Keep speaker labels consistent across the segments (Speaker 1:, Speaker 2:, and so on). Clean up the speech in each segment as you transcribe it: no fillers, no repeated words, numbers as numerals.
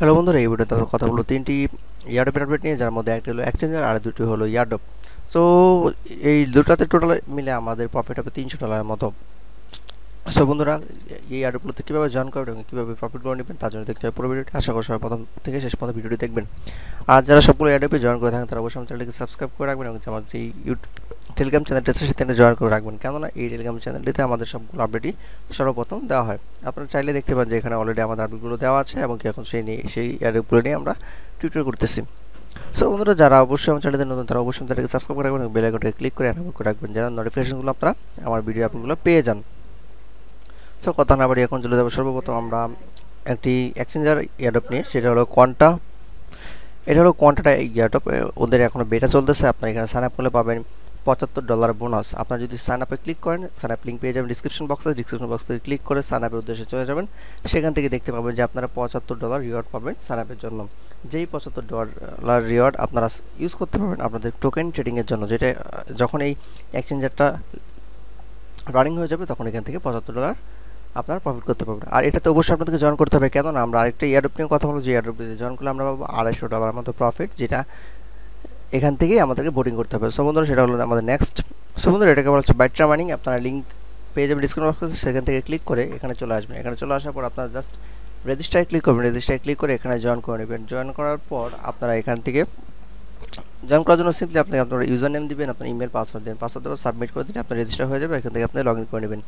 Speaker 1: Hello বন্ধুরা, এই ভিডিওতে আমরা কথা বলবো তিনটি এয়ারড্রপ আপডেট নিয়ে, যার মধ্যে একটি হলো এক্সচেঞ্জার আর দুটি হলো এয়ারড্রপ। সো এই দুটাতে টোটাল মিলে আমাদের প্রফিট হবে $300 মতো। সো বন্ধুরা, এই এয়ারড্রপগুলোতে কীভাবে জয়েন করবেন এবং কীভাবে প্রফিট করে নেবেন তার জন্য দেখতে হবে পুরো ভিডিওটি। আশা করি সবাই প্রথম থেকে শেষ পর্যন্ত ভিডিওটি দেখবেন। আর যারা সবগুলো এয়ারড্রপে জয়েন করে থাকেন তারা অবশ্যই আমার চ্যানেলটিকে সাবস্ক্রাইব করে রাখবেন এবং আমার যে টেলিগ্রাম চ্যানেলটি আছে সেখানে জয়েন করে রাখবেন, কেননা এই টেলিগ্রাম চ্যানেলটিতে আমাদের সবগুলো আপডেটই সর্বপ্রথম দেওয়া হয়। আপনারা চাইলে দেখতে পান যে এখানে অলরেডি আমাদের আপডেটগুলো দেওয়া আছে এবং এখন সেই এয়ারড্রপগুলো নিয়ে আমরা টিউটোরিয়াল করতেছি। সো বন্ধুরা, যারা অবশ্যই আমার চ্যানেলে নতুন তারা অবশ্যই চ্যানেলটিকে সাবস্ক্রাইব করে রাখবেন এবং বেল আইকনটিকে ক্লিক করে এনাবেল করে রাখবেন, যেন নোটিফিকেশনগুলো আপনারা আমার ভিডিও আপডেটগুলো পেয়ে যান। সো কথা না বাড়ি এখন চলে যাবো সর্বপ্রথম আমরা একটি এক্সচেঞ্জার এয়ারড্রপ নিয়ে, সেটা হলো কোয়ান্টা। এটা হলো কোয়ান্টাটা এয়ারড্রপ, ওদের এখনও বেটা চলতেছে। আপনার এখানে সাইন আপ করলে পাবেন $75 বোনাস। আপনারা যদি সাইন আপে ক্লিক করেন, সাইন আপ লিঙ্ক পেয়ে যাবেন ডিসক্রিপশন বক্সে ক্লিক করে সাইন আপের উদ্দেশ্যে চলে যাবেন। সেখান থেকে দেখতে পাবেন যে আপনারা $75 রিওয়ার্ড পাবেন সাইন আপের জন্য। যেই $75 রিওয়ার্ড আপনারা ইউজ করতে পারবেন আপনাদের টোকেন ট্রেডিংয়ের জন্য, যেটা যখন এই এক্সচেঞ্জারটা রানিং হয়ে যাবে তখন এখান থেকে $75 আপনারা প্রফিট করতে পারবেন। আর এটাতে অবশ্যই আপনাদেরকে জয়েন করতে হবে, কেননা আমরা আরেকটা এয়ারড্রপ নিয়ে কথা বলবো, যে এয়ারড্রপটিতে জয়েন করলে আমরা পাবো $250 মতো প্রফিট, যেটা এখান থেকেই আমাদেরকে বোটিং করতে হবে। সো বন্ধুরা, সেটা হলো আমাদের নেক্সট। সো বন্ধুরা, এটাকে বলা হচ্ছে বাইট্রা মাইনিং। আপনারা লিঙ্ক পেয়ে যাবেন ডিসক্রিপশন বক্সে, সেখান থেকে ক্লিক করে এখানে চলে আসবেন। এখানে চলে আসার পর আপনারা জাস্ট রেজিস্টারে ক্লিক করবেন, রেজিস্টারে ক্লিক করে এখানে জয়েন করে নেবেন। জয়েন করার পর আপনারা এখান থেকে জয়েন করার জন্য সিম্পলি আপনি আপনার ইউজার নেম দিবেন, আপনার ইমেল পাসওয়ার্ড দেবেন, পাসওয়ার্ড দেওয়ার সাবমিট করে দিলে আপনার রেজিস্টার হয়ে যাবে। এখান থেকে আপনি লগ ইন করে নেবেন।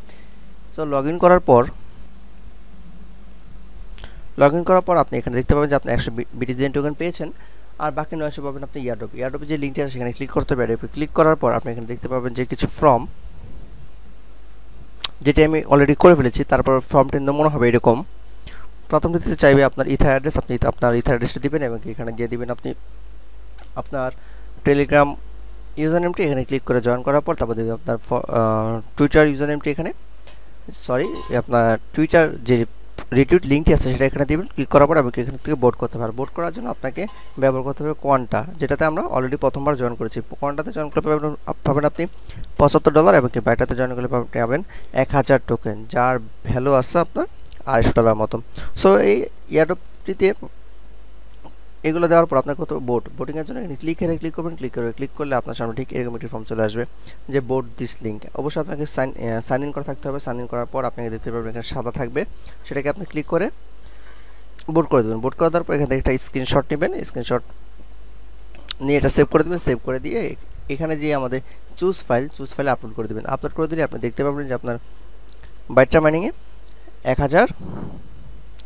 Speaker 1: সো লগ ইন করার পর আপনি এখানে দেখতে পাবেন যে আপনি 100 BTGN টোকেন পেয়েছেন, আর বাকি 900 পাবেন আপনি এয়ারড্রপে যে লিঙ্কটি আছে সেখানে ক্লিক করতে হবে। এরপর ক্লিক করার পর আপনি এখানে দেখতে পাবেন যে কিছু ফর্ম, যেটি আমি অলরেডি করে ফেলেছি। তারপর ফর্মটি নমুনা হবে এরকম। প্রথম দিতে চাইবে আপনার ইথার অ্যাড্রেস, আপনি আপনার ইথার অ্যাড্রেসটা দিবেন এবং এখানে দিয়ে দিবেন আপনি আপনার টেলিগ্রাম ইউজার নেমটি। এখানে ক্লিক করে জয়েন করার পর তারপর দেবেন আপনার টুইটার ইউজার নেমটি, এখানে আপনার টুইটার যে রিটুইট লিঙ্কটি আছে সেটা এখানে দিবেন। ক্লিক করার পর আমাকে এখান থেকে বোট করতে পারবেন। বোট করার জন্য আপনাকে ব্যবহার করতে হবে কোয়ান্টা, যেটাতে আমরা অলরেডি প্রথমবার জয়েন করেছি। কোয়ান্টাতে জয়েন করলে পাবেন আপনি $75 এবং বাইটাতে জয়েন করলে পাবেন 1000 টোকেন, যার ভ্যালু আছে আপনার $250 মতো। সো এই এয়ারড্রপটিতে এগুলো দেওয়ার পর আপনার কত বোটিংয়ের জন্য এখানে ক্লিক করবেন। ক্লিক করলে আপনার সামনে ঠিক এরকম একটি ফর্ম চলে আসবে যে বোট দিস লিঙ্ক। অবশ্যই আপনাকে সাইন ইন করা থাকতে হবে। সাইন ইন করার পর আপনাকে দেখতে পাবেন এখানে সাদা থাকবে, সেটাকে আপনি ক্লিক করে বোট করে দেবেন। বোট করে দেওয়ার পর এখান থেকে একটা স্ক্রিনশট নেবেন, স্ক্রিনশট নিয়ে এটা সেভ করে দেবেন। সেভ করে দিয়ে এখানে যে আমাদের চুজ ফাইলে আপলোড করে দেবেন। আপলোড করে দিলে আপনি দেখতে পাবেন যে আপনার বাইট্রা মাইনিংয়ে 1000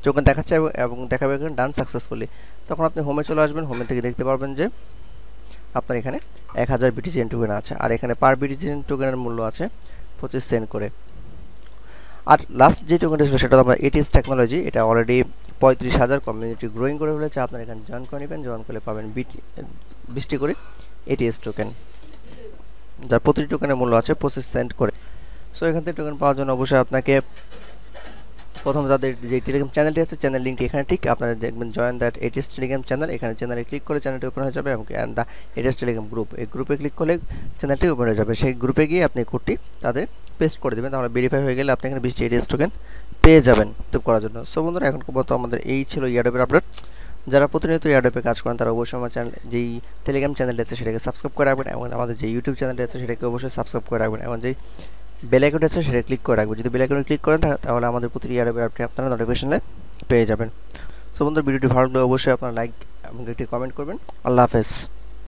Speaker 1: টোকেন দেখাচ্ছে এবং দেখাবে এখানে ডান সাকসেসফুলি। তখন আপনি হোমে চলে আসবেন। হোমে থেকে দেখতে পারবেন যে আপনার এখানে 1000 BTGN টোকেন আছে, আর এখানে পার BTGN টোকেনের মূল্য আছে 25 সেন্ট করে। আর লাস্ট যে টোকেনটা ছিল সেটা আমরা ATS টেকনোলজি, এটা অলরেডি 35,000 কমিউনিটি গ্রোয়িং করে ফেলেছে। আপনারা এখানে জয়েন করে নেবেন। জয়েন করলে পাবেন 20টি করে ATS টোকেন, যার প্রতিটি টোকেনের মূল্য আছে 25 সেন্ট করে। সো এখান থেকে টোকেন পাওয়ার জন্য অবশ্যই আপনাকে প্রথম তাদের যে টেলিগ্রাম চ্যানেলটি আছে চ্যানেল লিঙ্কটি এখানে ঠিক আপনারা দেখবেন join that ATS Telegram channel. এখানে চ্যানেলে ক্লিক করে চ্যানেলটি ওপেন হয়ে যাবে এবং দ্য ATS টেলিগ্রাম গ্রুপ, এই গ্রুপে ক্লিক করলে চ্যানেলটি ওপেন হয়ে যাবে। সেই গ্রুপে গিয়ে আপনি কোডটি তাদের পেস্ট করে দেবেন, তাহলে ভেরিফাই হয়ে গেলে আপনি এখানে 20টি ATS টোকেন পেয়ে যাবেন টুপ করার জন্য। সো বন্ধুরা, এখন পর্যন্ত আমাদের এই ছিল এয়ারড্রপের আপডেট। যারা প্রতিনিয়ত এয়ারড্রপে কাজ করেন তারা অবশ্যই আমার চ্যানেল যেই টেলিগ্রাম চ্যানেলটি আছে সেটাকে সাবস্ক্রাইব করে রাখবেন এবং আমাদের যে ইউটিউব চ্যানেলটি আছে সেটাকে অবশ্যই সাবস্ক্রাইব করে রাখবেন এবং যেই বেল আইকনটি আছে সেটা ক্লিক করে রাখবেন। যদি বেল আইকনে ক্লিক করেন তাহলে আমাদের প্রতিটি এয়ারড্রপের আপডেট আপনারা নোটিফিকেশনে পেয়ে যাবেন। সো বন্ধুরা, ভিডিওটি ভালো লাগলে অবশ্যই আপনারা লাইক এবং একটি কমেন্ট করবেন। আল্লাহ হাফেজ।